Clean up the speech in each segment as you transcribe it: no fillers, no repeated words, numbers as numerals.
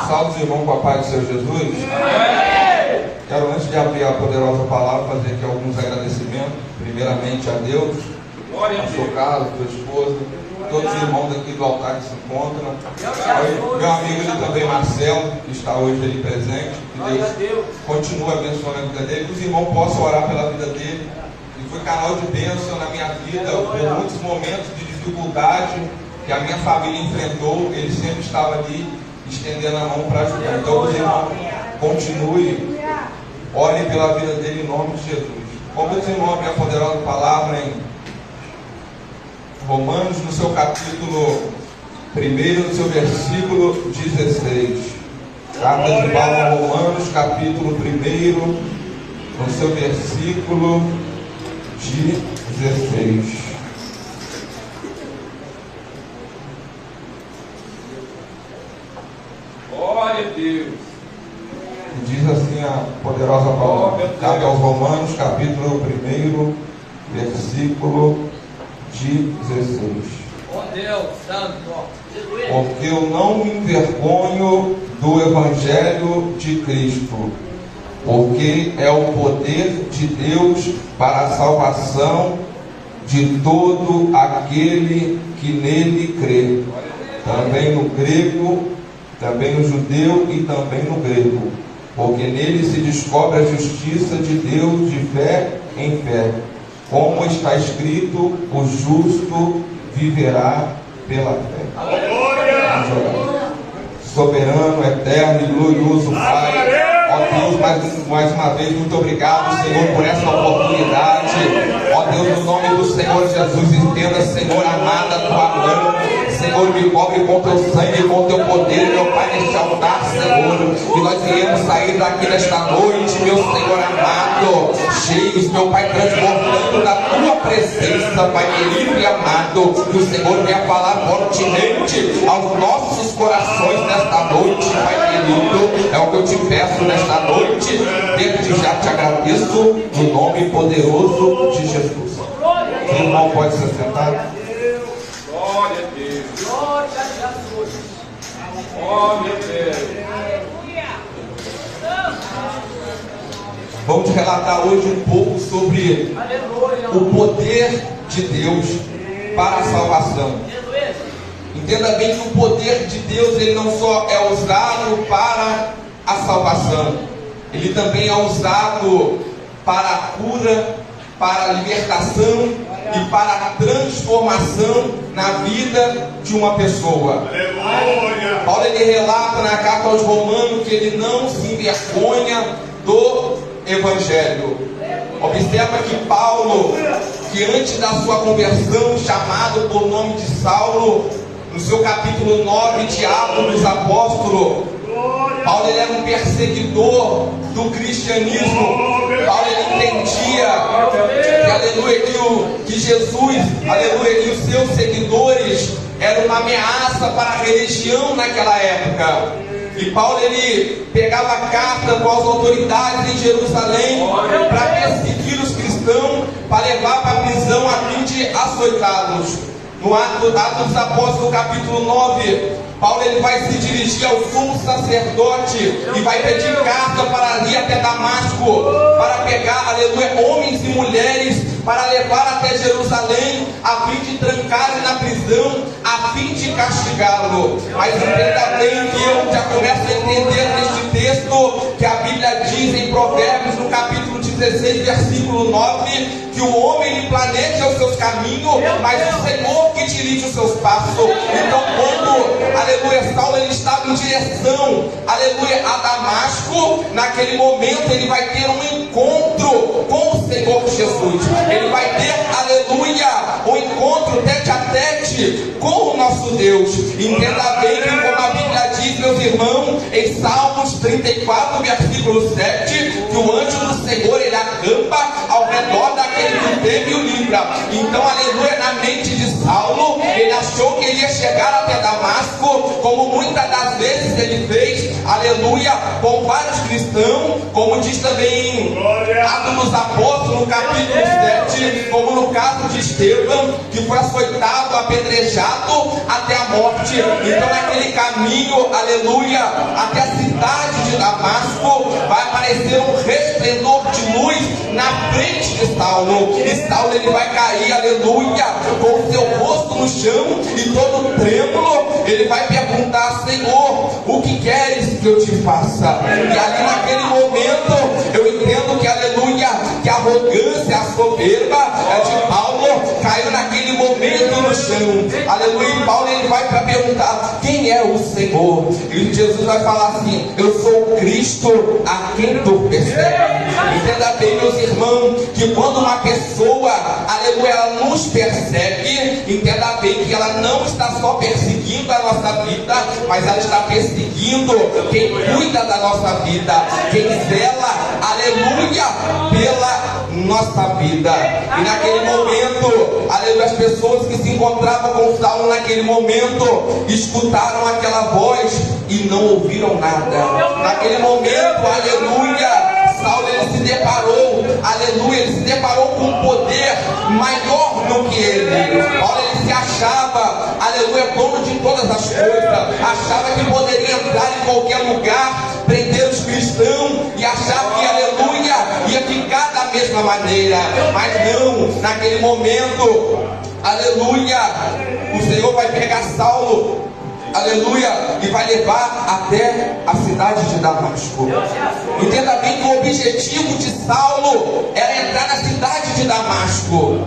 Salve os irmãos com a paz do Senhor Jesus. Quero, antes de abrir a poderosa palavra, fazer aqui alguns agradecimentos. Primeiramente a Deus, a seu Carlos, a tua esposa, todos os irmãos aqui do altar que se encontram. Meu amigo ele também, Marcelo, que está hoje ali presente. Que Deus continue abençoando a vida dele. Que os irmãos possam orar pela vida dele. Ele foi canal de bênção na minha vida por muitos momentos de dificuldade que a minha família enfrentou. Ele sempre estava ali estendendo a mão para ajudar. Então, os irmãos, continue, orem pela vida dele em nome de Jesus. Como os irmãos, a poderosa palavra em Romanos, no seu capítulo 1, no seu versículo 16. Carta de Paulo a Romanos, capítulo 1, no seu versículo 16. Glória a Deus. Diz assim a poderosa palavra. Carta aos Romanos, capítulo 1, versículo 16. Oh Deus Santo. Porque eu não me envergonho do Evangelho de Cristo, porque é o poder de Deus para a salvação de todo aquele que nele crê, também no grego, também no judeu e também no grego, porque nele se descobre a justiça de Deus de fé em fé, como está escrito: o justo viverá pela fé. Soberano, eterno e glorioso Pai, ó Deus, mais uma vez, muito obrigado, Senhor, por essa oportunidade. Ó Deus, no nome do Senhor Jesus, entenda, Senhor amado, a tua mão. Senhor, me cobre com teu sangue, com teu poder, meu Pai, neste altar, Senhor. Que nós viemos sair daqui nesta noite, meu Senhor amado, cheios, meu Pai, transbordando da tua presença, Pai querido e amado. Que o Senhor venha falar fortemente aos nossos corações nesta noite, Pai querido. É o que eu te peço nesta noite. Desde já te agradeço, no nome poderoso de Jesus. O irmão pode se sentar. Glória a Deus. Glória a Jesus. Glória a Deus. Vamos relatar hoje um pouco sobre o poder de Deus para a salvação. Entenda bem que o poder de Deus ele não só é usado para a salvação, ele também é usado para a cura, para a libertação e para a transformação na vida de uma pessoa. Aleluia. Paulo ele relata na carta aos Romanos que ele não se envergonha do Evangelho. Observa que Paulo, que antes da sua conversão, chamado por nome de Saulo, no seu capítulo 9 de Atos dos Apóstolos, Paulo ele era um perseguidor do cristianismo. Paulo ele entendia que, aleluia, que Jesus, aleluia, que os seus seguidores eram uma ameaça para a religião naquela época. E Paulo ele pegava carta com as autoridades em Jerusalém para perseguir os cristãos, para levar para a prisão a fim de açoitá-los. No Atos dos Apóstolos, capítulo 9, Paulo ele vai se dirigir ao sumo sacerdote e vai pedir carta para ir até Damasco, para pegar, aleluia, homens e mulheres, para levar até Jerusalém, a fim de trancar-lhe na prisão, a fim de castigá-lo. Mas entenda bem que eu já começo a entender neste texto que a Bíblia diz em Provérbios, no capítulo 16, versículo 9, que o homem ele planeja os seus caminhos, mas o Senhor que dirige os seus passos. Então quando, aleluia, Saulo ele estava em direção, aleluia, a Damasco, naquele momento ele vai ter um encontro com o Senhor Jesus. Ele vai ter, aleluia, um encontro tete a tete com o nosso Deus. Entenda bem que como a Bíblia diz, meus irmãos, em Salmos 34, versículo 7, que o anjo do Senhor ele acampa ao redor daquele que o teme e o livra. Então, aleluia, na mente de Saulo, ele achou que ele ia chegar até Damasco, Damasco, como muitas das vezes ele fez, aleluia, com vários cristãos, como diz também em Atos dos Apóstolos, no capítulo 7, como no caso de Estevão, que foi açoitado, apedrejado até a morte. Então naquele caminho, aleluia, até a cidade de Damasco, vai aparecer um resplendor de luz na frente de Saulo, e Saulo ele vai cair, aleluia, com o seu rosto no chão e todo trêmulo. Ele vai perguntar: Senhor, o que queres que eu te faça? E ali naquele momento eu entendo que, aleluia, que a arrogância, a soberba de Paulo caiu naquele momento no chão, aleluia. E Paulo ele vai para perguntar: quem é o Senhor? E Jesus vai falar assim: eu sou o Cristo a quem tu persegues. Entenda bem, meus irmãos, que quando uma pessoa, aleluia, ela nos persegue, entenda bem que ela não está só perseguindo a nossa vida, mas ela está perseguindo quem cuida da nossa vida, quem zela, aleluia, pela nossa vida. E naquele momento, aleluia, as pessoas que se encontravam com Saulo naquele momento escutaram aquela voz e não ouviram nada. Naquele momento, aleluia, Saulo ele se deparou, aleluia, ele se deparou com um poder maior do que ele. Paulo ele se achava, aleluia, dono de todas as coisas, achava que poderia entrar em qualquer lugar, prender os cristãos e achava que, aleluia, ia ficar da mesma maneira. Mas não, naquele momento, aleluia, o Senhor vai pegar Saulo, aleluia, e vai levar até a cidade de Damasco. Entenda bem que o objetivo de Saulo era entrar na cidade de Damasco,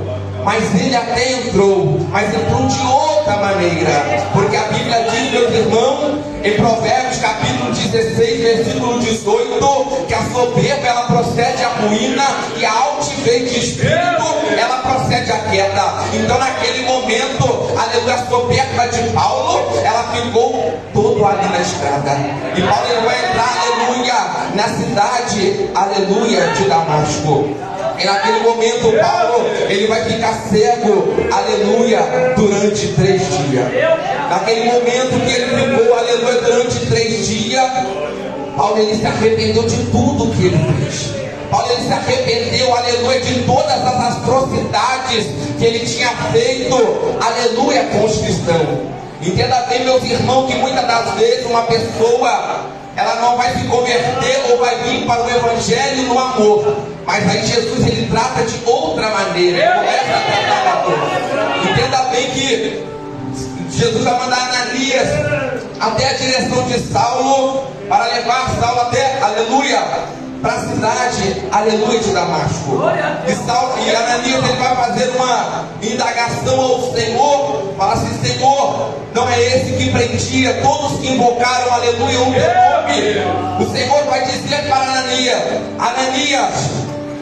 mas ele até entrou, mas entrou de outra maneira, porque a Bíblia diz, meus irmãos, em Provérbios capítulo 16, versículo 18, que a soberba ela procede à ruína e a altivez de espírito ela procede à queda. Então naquele momento, aleluia, a soberba de Paulo ela ficou todo ali na estrada, e Paulo ele vai entrar, aleluia, na cidade, aleluia, de Damasco. E naquele momento Paulo ele vai ficar cego, aleluia, durante 3 dias. Naquele momento que ele ficou, aleluia, durante 3 dias, Paulo ele se arrependeu de tudo que ele fez. Paulo ele se arrependeu, aleluia, de todas as atrocidades que ele tinha feito, aleluia, com os cristãos. Entenda bem, meus irmãos, que muitas das vezes uma pessoa ela não vai se converter ou vai vir para o evangelho no amor, mas aí Jesus ele trata de outra maneira, ele começa a tratar o amor. Entenda bem que Jesus vai mandar Ananias até a direção de Saulo para levar Saulo até, aleluia, para a cidade, aleluia, de Damasco. E Ananias ele vai fazer uma indagação ao Senhor, fala assim: Senhor, não é esse que prendia todos que invocaram, aleluia, o teu nome? O Senhor vai dizer para Ananias: Ananias,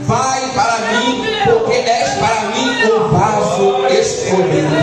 vai para mim, porque és para mim um vaso escolhido.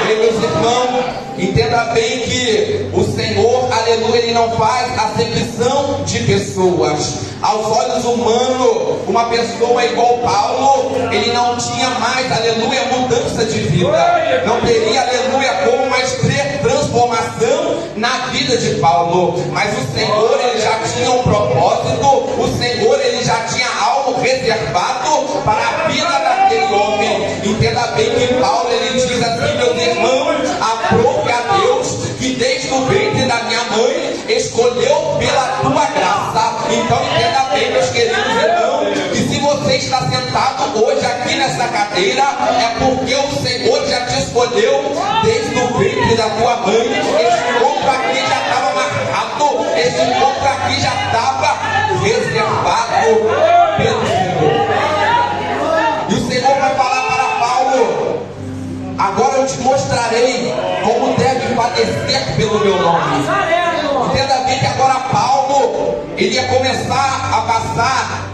E meus irmãos, entenda bem que o Senhor, aleluia, ele não faz acepção de pessoas. Aos olhos humanos, uma pessoa igual Paulo, ele não tinha mais, aleluia, mudança de vida, não teria, aleluia, como mais ter transformação na vida de Paulo. Mas o Senhor ele já tinha um propósito, o Senhor ele já tinha algo reservado para a vida daquele homem. Entenda bem que Paulo ele diz assim: meus irmãos, aprove a Deus que desde o ventre da minha mãe escolheu pela tua graça. Então entenda bem, meus queridos irmãos, que se você está sentado hoje aqui nessa cadeira, é porque o Senhor já te escolheu desde o ventre da tua mãe. Esse encontro aqui já estava marcado, esse encontro aqui já estava reservado pelo Senhor. E o Senhor vai falar para Paulo: agora eu te mostrarei como deve padecer pelo meu nome. Entenda bem que agora Paulo ele ia começar a passar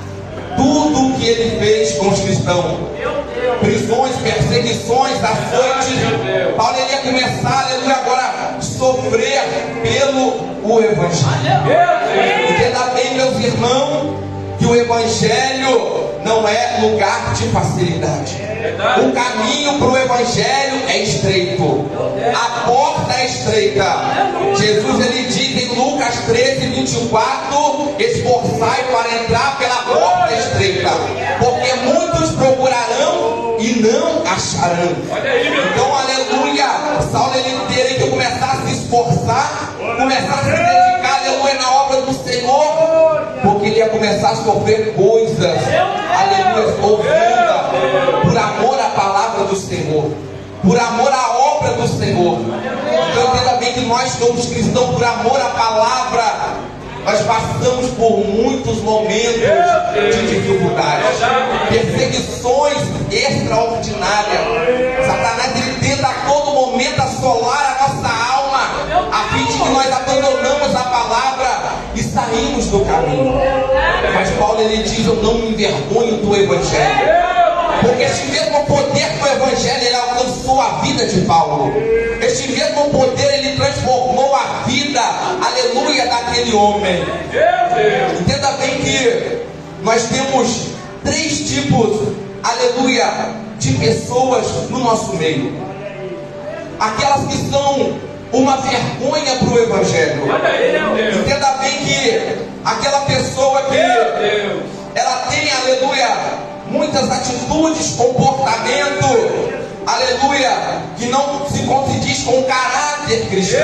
tudo o que ele fez com os cristãos: prisões, perseguições, açoites. Paulo ele ia começar, aleluia, agora a sofrer pelo evangelho. Entenda bem, meus irmãos, que o evangelho não é lugar de facilidade. O caminho para o Evangelho é estreito. A porta é estreita. Jesus ele diz em Lucas 13:24: esforçai para entrar pela porta estreita, porque muitos procurarão e não acharão. Então, aleluia, Saulo ele teria que começar a se esforçar, começar a se dedicar, aleluia, na obra do Senhor, porque ele ia começar a sofrer coisas, aleluia, ouvida, por amor à palavra do Senhor, por amor à obra do Senhor. Então entenda bem que nós somos cristãos por amor à palavra. Nós passamos por muitos momentos de dificuldade, perseguições extraordinárias. Satanás ele tenta a todo momento assolar a nossa alma, a fim de que nós abandonamos a palavra e saímos do caminho. Mas Paulo ele diz: eu não me envergonho do Evangelho, porque este mesmo poder do Evangelho ele alcançou a vida de Paulo. Este mesmo poder ele transformou a vida, aleluia, daquele homem. Entenda bem que nós temos 3 tipos, aleluia, de pessoas no nosso meio. Aquelas que são uma vergonha para o Evangelho. Entenda bem que aquela pessoa que ela tem, aleluia, muitas atitudes, comportamento, aleluia, que não se condiz com o caráter cristão.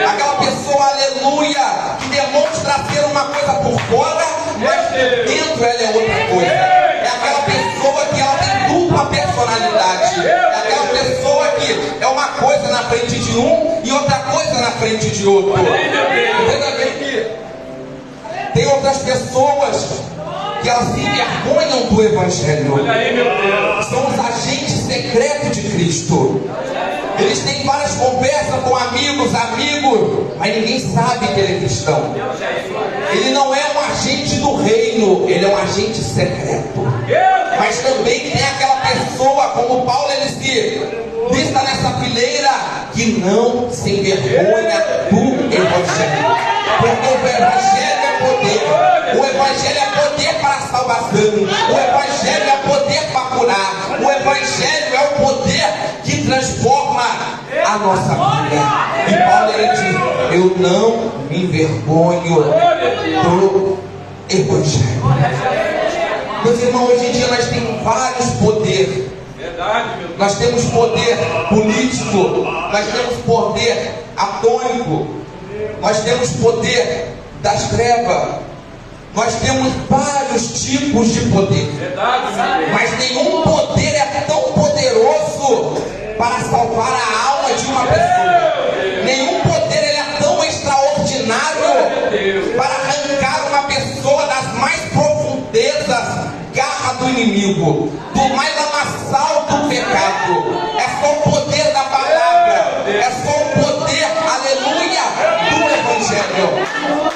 Aquela pessoa, aleluia, que demonstra ser uma coisa por fora, mas dentro ela é outra coisa. É aquela pessoa que ela tem dupla personalidade. É aquela pessoa que é uma coisa na frente de um e outra coisa na frente de outro. Entenda bem que tem outras pessoas que elas se envergonham do Evangelho. São os agentes secretos de Cristo. Eles têm várias conversas com amigos, mas ninguém sabe que ele é cristão. Ele não é um agente do reino, ele é um agente secreto. Mas também tem aquela pessoa, como Paulo ele se lista nessa fileira, que não se envergonha do Evangelho. Porque o Evangelho é poder. O Evangelho é poder para a salvação. O Evangelho é poder para curar. O Evangelho é o poder que transforma a nossa vida. E Paulo ele diz: eu não me envergonho do Evangelho. Meus irmãos, hoje em dia nós temos vários poderes. Nós temos poder político, nós temos poder atômico, nós temos poder das trevas, nós temos vários tipos de poder. Mas nenhum poder é tão poderoso para salvar a alma de uma pessoa. Nenhum poder ele é tão extraordinário para arrancar uma pessoa das mais profundezas garras do inimigo, do mais lamaçal do pecado. É só o poder da palavra, é só o poder, aleluia, do Evangelho.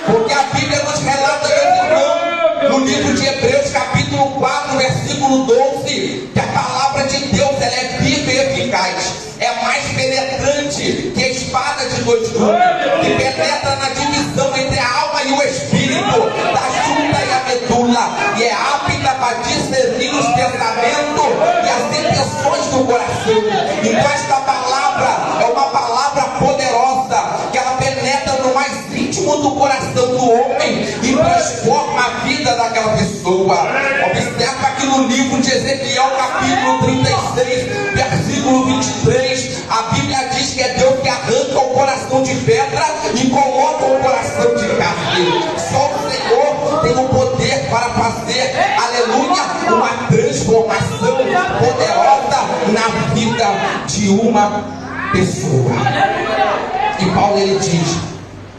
Porque a Bíblia nos relata, meu irmão, no livro de Hebreus, capítulo 4, versículo 12, que a palavra de Deus ela é viva e eficaz, é mais penetrante que a espada de 2 gumes, que penetra na divisão entre a alma e o espírito, da junta e a medula, e é apta para discernir os pensamentos e as intenções do coração. Então esta palavra é uma palavra poderosa, que ela penetra no mais íntimo do coração do homem e transforma a vida daquela pessoa. Observa aqui no livro de Ezequiel, capítulo 36, versículo 23, a Bíblia diz que é Deus que arranca o coração de pedra e coloca o coração de carne. Só o Senhor tem o poder para fazer, aleluia, uma transformação poderosa na vida de uma pessoa. E Paulo ele diz: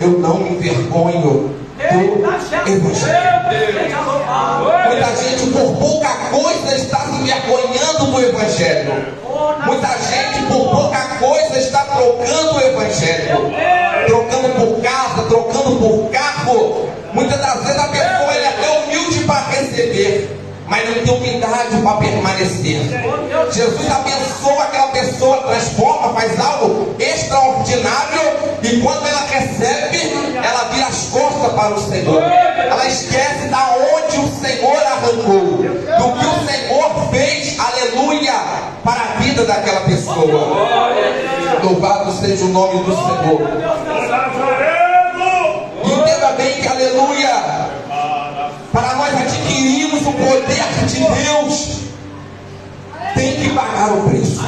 eu não me envergonho do Evangelho. Muita gente por pouca coisa está se envergonhando do Evangelho. Muita gente por pouca coisa está trocando o Evangelho, trocando por casa, trocando por carro. Muitas das vezes a pessoa é até humilde para receber, mas não tem humildade para permanecer. Jesus abençoa aquela pessoa, transforma, faz algo extraordinário, e quando ela recebe, ela vira as costas para o Senhor. Ela esquece da onde o Senhor arrancou, do que o Senhor fez, aleluia, vida daquela pessoa. Louvado seja o nome do Senhor. Entenda bem que, aleluia, para nós adquirirmos o poder de Deus, tem que pagar o preço.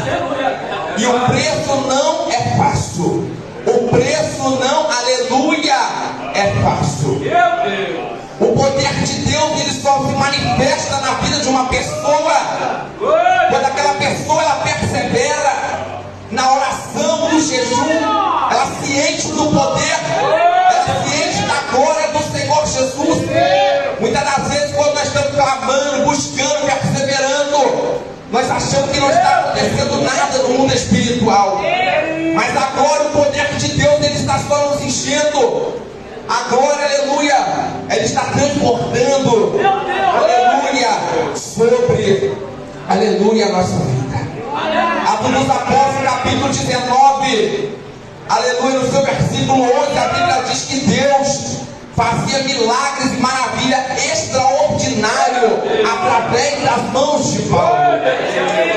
E o preço não é fácil. O preço não, aleluia, é fácil. O poder de Deus, ele só se manifesta na vida de uma pessoa quando aquela pessoa, ela persevera na oração, no jejum, ela se enche do poder, ela se enche da glória do Senhor Jesus. Muitas das vezes, quando nós estamos clamando, buscando, perseverando, nós achamos que não está acontecendo nada no mundo espiritual. Mas agora o poder de Deus, ele está só nos enchendo. Agora, aleluia, ele está transportando, aleluia, sobre, aleluia, a nossa vida. Atos dos Apóstolos, capítulo 19, aleluia, no seu versículo 11, a Bíblia diz que Deus fazia milagres e maravilha extraordinário através das mãos de Paulo.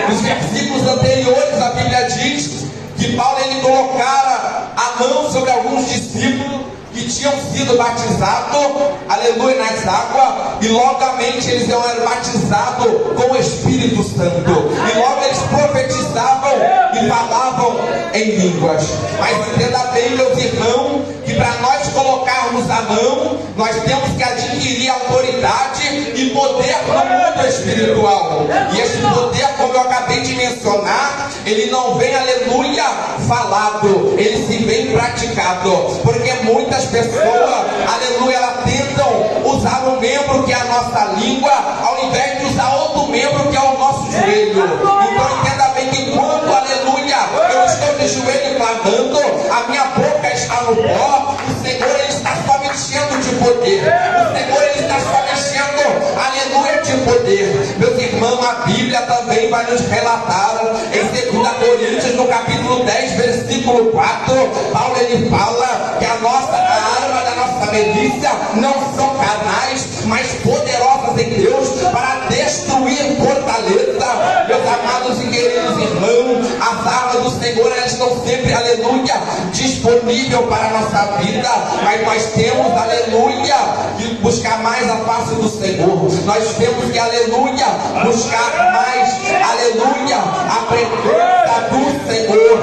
Nos versículos anteriores, a Bíblia diz que Paulo, ele colocara a mão sobre alguns discípulos que tinham sido batizados, aleluia, nas águas, e logamente eles eram batizados com o Espírito Santo, e logo eles profetizavam e falavam em línguas. Mas entenda bem, meus irmãos, que para nós colocarmos a mão, nós temos que adquirir autoridade e poder no mundo espiritual. E esse poder, como eu acabei de mencionar, ele não vem, aleluia, falado, ele se vem praticado, porque muitas pessoas, aleluia, elas tentam usar um membro que é a nossa língua, ao invés de usar outro membro que é o nosso joelho. Então entenda bem que quando, aleluia, eu estou de joelho clamando, a minha boca está no pó, o Senhor, ele está só me enchendo de poder, o Senhor, ele está só me enchendo, aleluia, de poder. Meus irmãos, a Bíblia também vai nos relatar em 2 Coríntios, no capítulo 10, versículo 4, Paulo, ele fala que a arma da nossa milícia não são carnais, mas poderosas em Deus para destruir fortaleza. Meus amados e queridos irmãos, as armas do Senhor, elas estão sempre, aleluia, disponíveis para a nossa vida, mas nós temos, aleluia, que buscar mais a face do Senhor. Nós temos que, aleluia, buscar mais, aleluia, a presença do Senhor.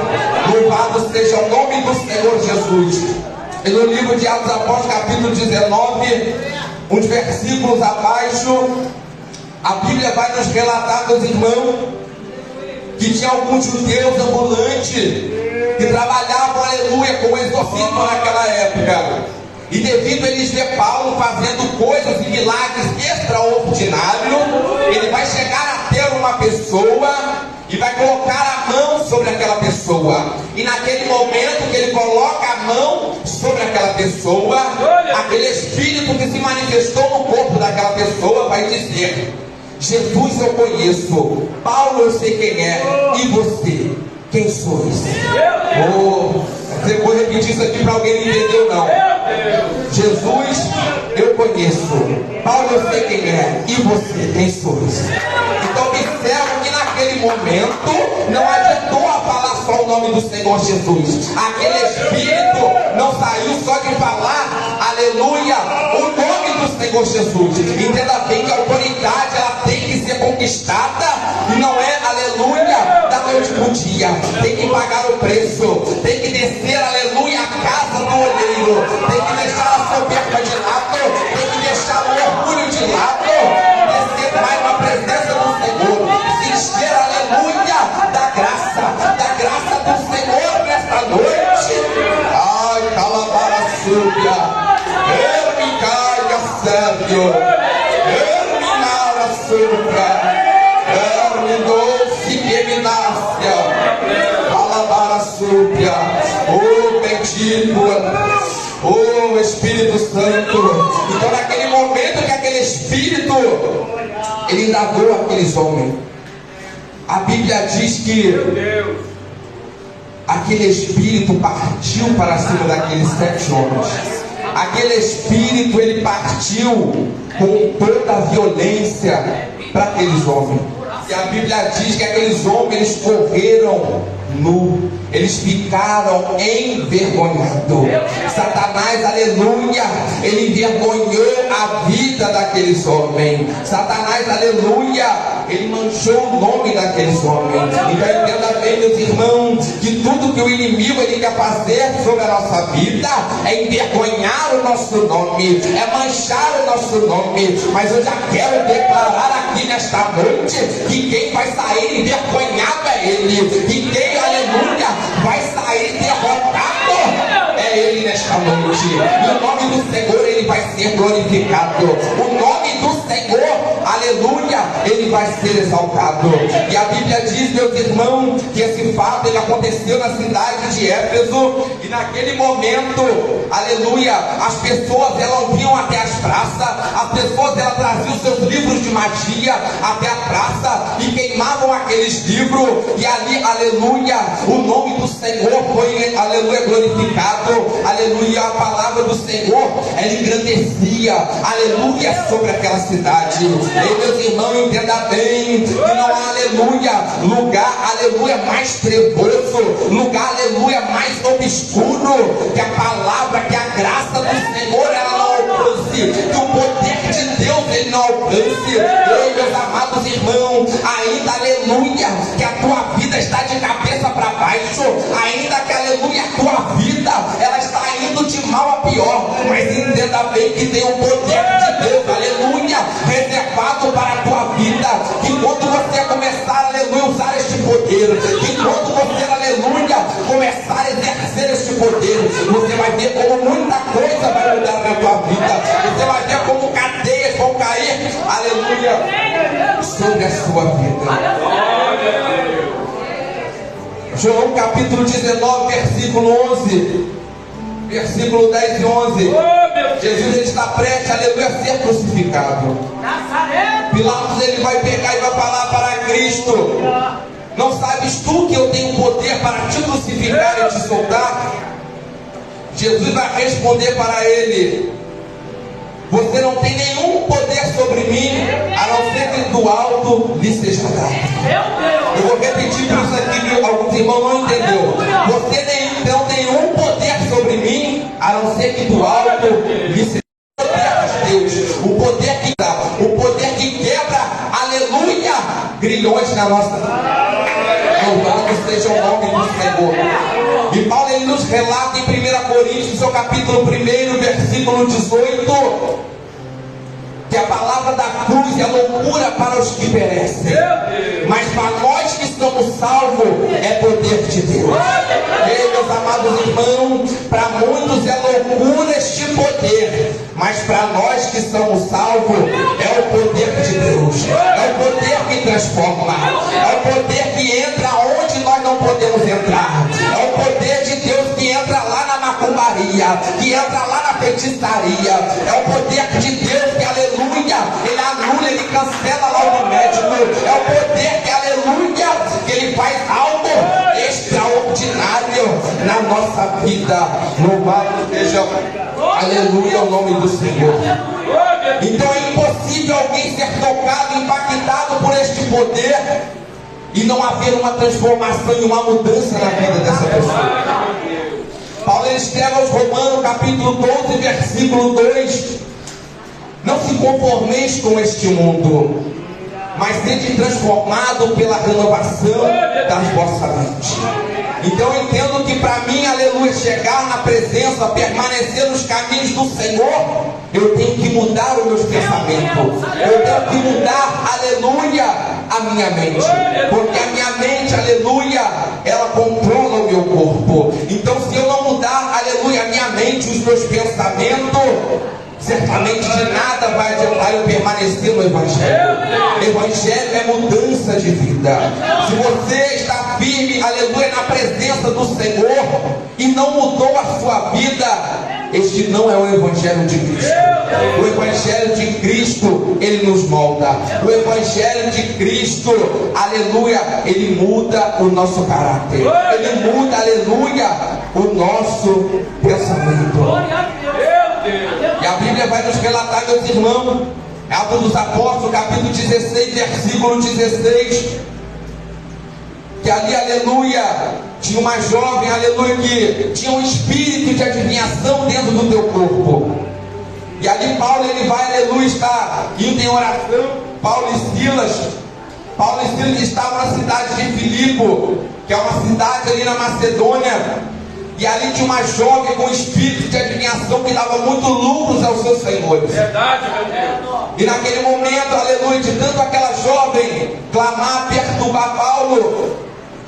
Louvado seja o nome do Senhor Jesus. E no livro de Atos Apóstolos, capítulo 19, uns versículos abaixo, a Bíblia vai nos relatar, meus irmãos, que tinha alguns judeus ambulantes que trabalhavam, aleluia, com exorcismo naquela época. E devido a eles ver Paulo fazendo coisas e milagres extraordinários, ele vai chegar a ter uma pessoa e vai colocar a mão sobre aquela pessoa. E naquele momento que ele coloca a mão sobre aquela pessoa, aquele espírito que se manifestou no corpo daquela pessoa vai dizer: Jesus eu conheço, Paulo eu sei quem é, e você, quem sois? Vou repetir isso aqui para alguém não entendeu não. Jesus eu conheço, Paulo eu sei quem é, e você, quem sois? Então observa que naquele momento não adiantou a falar só o nome do Senhor Jesus. Aquele espírito não saiu só de falar, aleluia, o nome do Senhor Jesus. Entenda bem que a autoridade, ela tem que ser conquistada, e não é, aleluia, da noite pro dia. Tem que pagar o preço, tem que descer, aleluia, a casa do olheiro, tem que deixar a soberba de lado, tem que deixar o orgulho de lado, descer mais na presença do Senhor, se encher, aleluia, da graça do Senhor nesta noite. Ai, calabara súbia, ermicaiga sérgio, erminara súbia, erminou-se queminácia, calabara súbia, oh bendito, oh Espírito Santo. Então naquele momento que aquele Espírito, ele indagou aqueles homens, a Bíblia diz que aquele Espírito partiu para cima daqueles 7 homens. Aquele Espírito, ele partiu com toda a violência para aqueles homens. E a Bíblia diz que aqueles homens, eles correram nu, eles ficaram envergonhados. Satanás, aleluia, ele envergonhou a vida daqueles homens. Satanás, aleluia, ele manchou o nome daqueles homens. Então entenda bem, meus irmãos, que tudo que o inimigo ele quer fazer sobre a nossa vida é envergonhar o nosso nome, é manchar o nosso nome. Mas eu já quero declarar aqui nesta noite que quem vai sair envergonhado é ele, e quem, aleluia, vai sair derrotado é ele nesta noite. E o nome do Senhor ele vai ser glorificado, o nome do Senhor, aleluia, ele vai ser exaltado. E a Bíblia diz, meus irmãos, que esse fato ele aconteceu na cidade de Éfeso, e naquele momento, aleluia, as pessoas elas vinham até as praças, as pessoas elas traziam seus livros de magia até a praça e queimavam aqueles livros, e ali, aleluia, o nome do Senhor foi, aleluia, glorificado, aleluia, a palavra do Senhor ela engrandecia, aleluia, sobre aquela cidade. E meus irmãos, entenda bem que não há, aleluia, lugar, aleluia, mais trevoso, lugar, aleluia, mais obscuro que a palavra, que a graça do Senhor ela não alcance, que o poder de Deus ele não alcance. Ei, meus amados irmãos, ainda, aleluia, que a tua vida está de cabeça para baixo, ainda que, aleluia, a tua vida ela está indo de mal a pior, mas entenda bem que tem o poder de Deus, aleluia, reservado para a tua vida, que quando você começar, aleluia, usar este poder, que quando você, aleluia, começar a exercer este poder, você vai ver como muita coisa vai mudar na tua vida, você vai ver como cadeias vão cair, aleluia, sobre a sua vida. João capítulo 19, versículo 11, versículo 10 e 11. Jesus ele está prestes, aleluia, a ser crucificado. Pilatos ele vai pegar e vai falar para Cristo: não sabes tu que eu tenho poder para te crucificar e te soltar? Jesus vai responder para ele: você não tem nenhum poder sobre mim, a não ser que do alto lhe seja dado. Eu vou repetir por isso aqui, que alguns irmãos não entenderam. Você não tem nenhum poder sobre mim, a não ser que do alto lhe seja dado. O poder de Deus, o poder que dá, o poder que quebra, aleluia, grilhões na nossa vida. Louvado seja o nome do Senhor. E Paulo ele nos relata em 1 Coríntios, seu capítulo 1, versículo 18, que a palavra da cruz é loucura para os que perecem, mas para nós que somos salvos é poder de Deus. Ei, meus amados irmãos, para muitos é loucura este poder, mas para nós que somos salvos é o poder de Deus, é o poder que transforma, é o poder que entra onde nós não podemos entrar, é o poder de Deus que entra lá na macumbaria, que entra lá na feitiçaria, é o poder de Deus que, aleluia, ele anula, ele cancela lá o médico, é o poder que, aleluia, que ele faz algo extraordinário na nossa vida. Louvado seja, aleluia, o nome do Senhor. Então é impossível alguém ser tocado, impactado por este poder e não haver uma transformação e uma mudança na vida dessa pessoa. Paulo escreve aos Romanos capítulo 12, versículo 2: não se conformeis com este mundo, mas sede transformado pela renovação das vossas mentes. Então eu entendo que para mim, aleluia, chegar na presença, permanecer nos caminhos do Senhor, eu tenho que mudar os meus pensamentos, eu tenho que mudar, aleluia, a minha mente, porque a minha mente, aleluia, ela controla o meu corpo. Então se eu não mudar, aleluia, a minha mente, os meus pensamentos, certamente de nada vai adiantar eu permanecer no Evangelho. Evangelho é mudança de vida. Se você está firme, aleluia, na presença do Senhor e não mudou a sua vida, este não é o Evangelho de Cristo. O Evangelho de Cristo, ele nos molda. O Evangelho de Cristo, aleluia, ele muda o nosso caráter. Ele muda, aleluia, o nosso pensamento. E a Bíblia vai nos relatar, meus irmãos, Atos dos Apóstolos, capítulo 16, versículo 16. Que ali, aleluia, tinha uma jovem, aleluia, que tinha um espírito de adivinhação dentro do teu corpo. E ali Paulo, ele vai, aleluia, está indo em oração. Paulo e Silas estavam na cidade de Filipe, que é uma cidade ali na Macedônia. E ali tinha uma jovem com espírito de adivinhação que dava muito lucros aos seus senhores. Verdade, meu Deus. E naquele momento, aleluia, de tanto aquela jovem clamar, perturbar Paulo,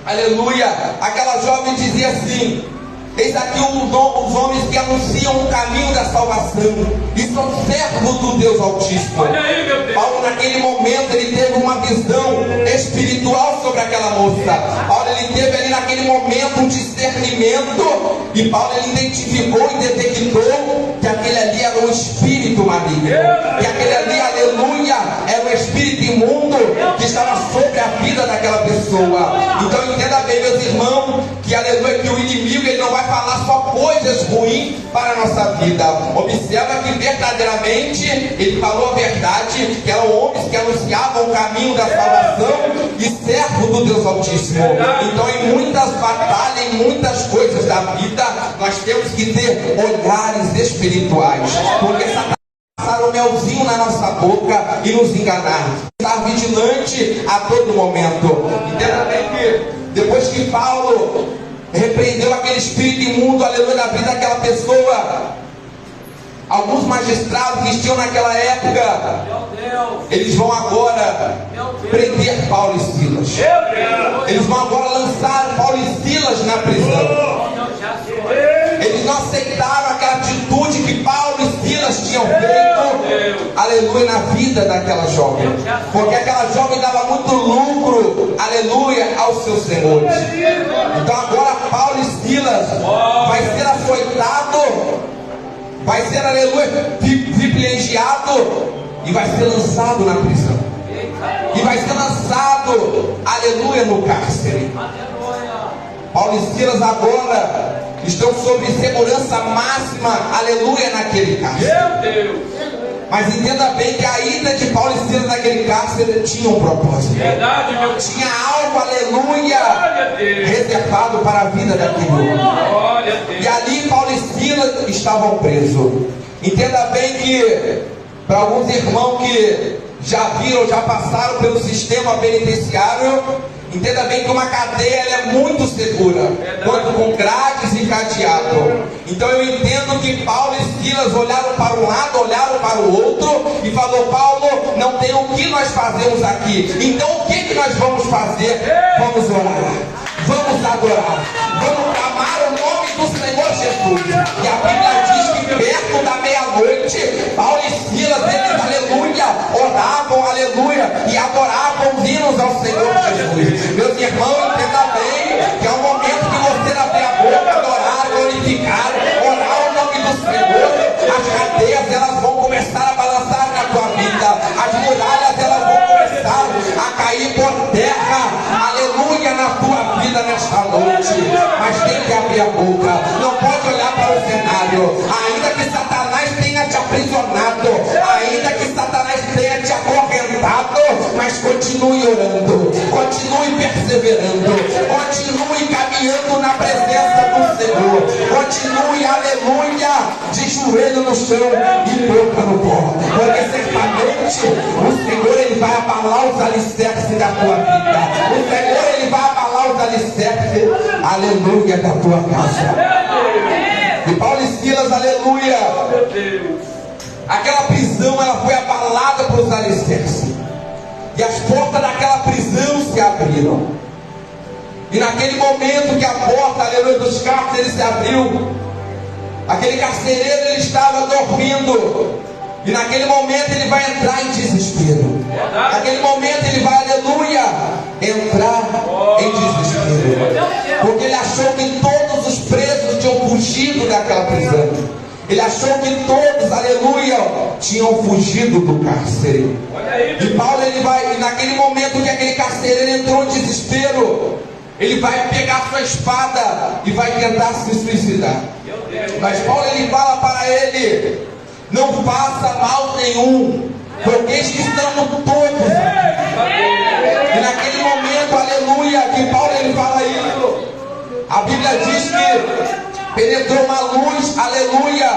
aleluia, aquela jovem dizia assim: eis aqui os homens que anunciam o caminho da salvação e são servos do Deus Altíssimo. Olha aí, meu Deus. Paulo, naquele momento, ele teve uma visão espiritual sobre aquela moça. Paulo, ele teve ali naquele momento um discernimento. E Paulo, ele identificou e detectou que aquele ali era um espírito maligno, que aquele ali, aleluia, era um espírito imundo que estava sobre a vida daquela pessoa. Então entenda bem, meus irmãos, que aleluia, que o inimigo, ele não vai falar só coisas ruins para a nossa vida. Observa que verdadeiramente ele falou a verdade, que eram homens que anunciavam o caminho da salvação e servos do Deus Altíssimo. Então em muitas batalhas, em muitas coisas da vida, nós temos que ter olhares espirituais, porque Satanás passar o melzinho na nossa boca e nos enganar, estar vigilante a todo momento. Entenda bem que depois que Paulo repreendeu aquele espírito imundo, aleluia, na vida daquela pessoa, alguns magistrados que tinham naquela época, eles vão agora prender Paulo e Silas. Eles vão agora lançar Paulo e Silas na prisão. Eles não aceitaram aquela atitude que Paulo e Silas tinham feito, aleluia, na vida daquela jovem, porque aquela jovem dava muito lucro, aleluia, aos seus senhores. Então agora Paulo e Silas vai ser açoitado, vai ser, aleluia, privilegiado e vai ser lançado na prisão. E vai ser lançado, aleluia, no cárcere. Paulo e Silas agora estão sob segurança máxima, aleluia, naquele cárcere. Meu Deus. Mas entenda bem que a ida de Paulo e Silas naquele cárcere tinha um propósito. Verdade, meu Deus. Tinha algo, aleluia, reservado para a vida daquele homem. Glória a Deus. E ali Paulo e Silas estavam presos. Entenda bem que, para alguns irmãos que já viram, já passaram pelo sistema penitenciário, entenda bem que uma cadeia ela é muito segura, quanto com grades e cadeado. Então eu entendo que Paulo e Silas olharam para um lado, olharam para o outro e falou: Paulo, não tem o que nós fazemos aqui. Então o que nós vamos fazer? Vamos orar, vamos adorar, vamos clamar o nome do Senhor Jesus. E a Bíblia diz que perto da meia-noite, Paulo e Silas, eles, aleluia, oravam, aleluia, e adoravam os hinos ao Senhor Jesus. Meus irmãos, entenda bem que é o momento que você abrir a boca, adorar, glorificar, orar o nome do Senhor. As cadeias, elas vão começar a balançar na tua vida, as muralhas, elas vão começar a cair por terra, aleluia, na tua vida nesta noite. Mas tem que abrir a boca, não pode olhar para o cenário, ainda que Satanás tenha te aprisionado, ainda que Satanás tenha te acorrentado, mas continue orando, continue perseverando, continue caminhando na presença do Senhor, continue, aleluia, de joelho no chão e boca no pó, porque certamente o Senhor, ele vai abalar os alicerces da tua vida, o Senhor, ele vai abalar os alicerces, aleluia, da tua casa. E Paulo e Silas, aleluia, aquela prisão, ela foi abalada pelos alicerces, e as portas daquela prisão se abriram. E naquele momento que a porta, aleluia, dos cárceres se abriu, aquele carcereiro, ele estava dormindo, e naquele momento ele vai entrar em desespero. Naquele momento ele vai, aleluia, entrar em desespero, porque ele achou que todos os presos tinham fugido daquela prisão. Ele achou que todos, aleluia, tinham fugido do cárcere. E Paulo, ele vai, e naquele momento que aquele carcereiro entrou em desespero, ele vai pegar sua espada e vai tentar se suicidar. Mas Paulo, ele fala para ele: não faça mal nenhum, porque estamos todos aqui. E naquele momento, aleluia, que Paulo ele fala isso, a Bíblia diz que penetrou uma luz, aleluia,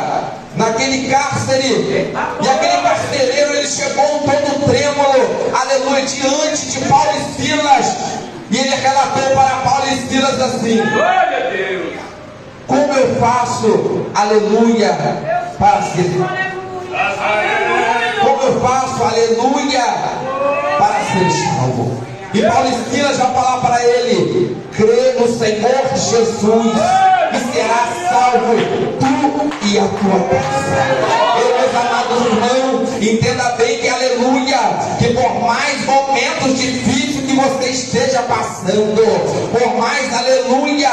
naquele cárcere, e aquele carcereiro ele chegou todo trêmulo, aleluia, diante de Paulo e Silas, e ele relatou para Paulo e Silas assim: glória a Deus, como eu faço, aleluia, para ser, como eu faço, aleluia, para ser salvo. E Paulo e Silas já falaram para ele: crê no Senhor Jesus e será salvo tu e a tua casa. Meus amados irmãos, entenda bem que, aleluia, que por mais momentos difíceis que você esteja passando, por mais, aleluia,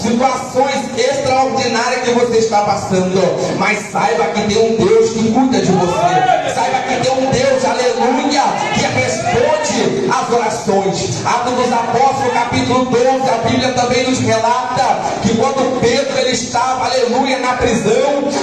situações extraordinárias que você está passando, mas saiba que tem um Deus que cuida de você. Saiba que tem um Deus, aleluia, que responde às orações. Atos dos Apóstolos, capítulo 12, a Bíblia também nos relata que quando Pedro ele estava, aleluia, na prisão,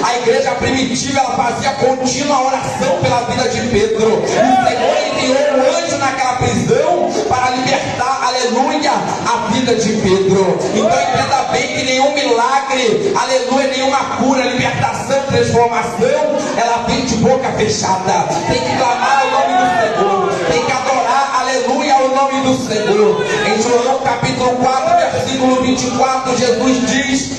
a igreja primitiva ela fazia contínua oração pela vida de Pedro. O Senhor enviou um anjo naquela prisão para libertar, aleluia, a vida de Pedro. Então entenda bem que nenhum milagre, aleluia, nenhuma cura, libertação, transformação, ela vem de boca fechada. Tem que clamar o nome do Senhor, tem que adorar, aleluia, o nome do Senhor. Em João capítulo 4, versículo 24, Jesus diz,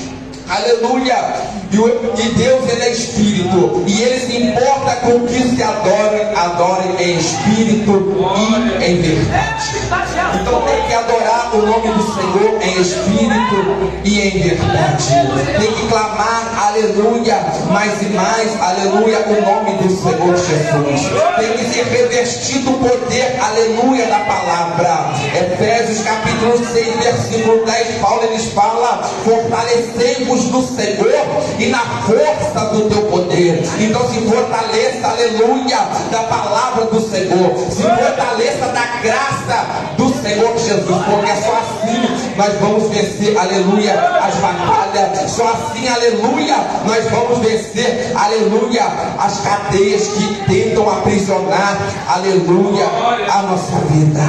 aleluia, e Deus ele é espírito, e ele se importa com que se adorem em espírito e em verdade. Então tem que adorar o nome do Senhor em espírito e em verdade. Tem que clamar, aleluia, mais e mais, aleluia, o nome do Senhor Jesus. Tem que ser revestido do poder, aleluia, da palavra. Efésios capítulo 6, versículo 10, Paulo eles fala: fortalecei-vos no Senhor e na força do teu poder. Então se fortaleça, aleluia, da palavra do Senhor, se fortaleça da graça do Senhor Jesus, porque é só assim nós vamos vencer, aleluia, as batalhas. Só assim, aleluia, nós vamos vencer, aleluia, as cadeias que tentam aprisionar, aleluia, a nossa vida.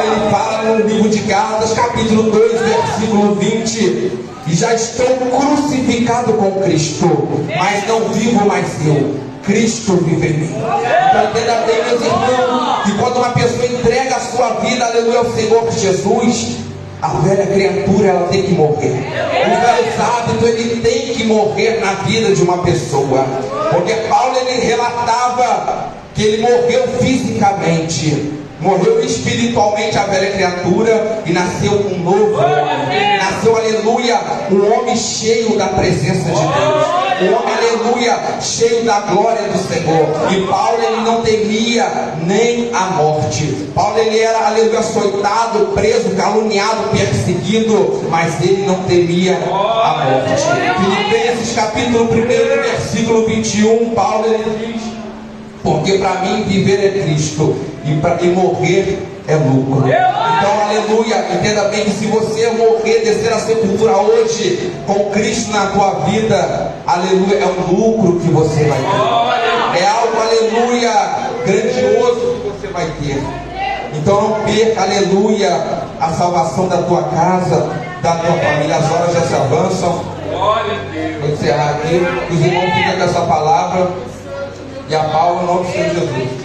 Ele fala no livro de Gálatas, capítulo 2, versículo 20: e já estou crucificado com Cristo, mas não vivo mais eu, Cristo vive em mim. Então entenda bem, meus irmãos, que quando uma pessoa entrega a sua vida, aleluia, ao Senhor Jesus, a velha criatura ela tem que morrer. O velho hábito ele tem que morrer na vida de uma pessoa, porque Paulo ele relatava que ele morreu fisicamente, morreu espiritualmente a velha criatura e nasceu um novo homem. Nasceu, aleluia, um homem cheio da presença de Deus, um homem, aleluia, cheio da glória do Senhor. E Paulo ele não temia nem a morte. Paulo ele era, aleluia, açoitado, preso, caluniado, perseguido, mas ele não temia a morte. Filipenses capítulo 1, versículo 21, Paulo ele diz: porque para mim viver é Cristo e morrer é lucro. Então, aleluia, entenda bem que se você morrer, descer a sepultura hoje com Cristo na tua vida, aleluia, é um lucro que você vai ter. É algo, aleluia, grandioso que você vai ter. Então não perca, aleluia, a salvação da tua casa, da tua família. As horas já se avançam. Vou encerrar aqui. Os irmãos ficam com essa palavra. E a Paulo, em nome do Senhor Jesus.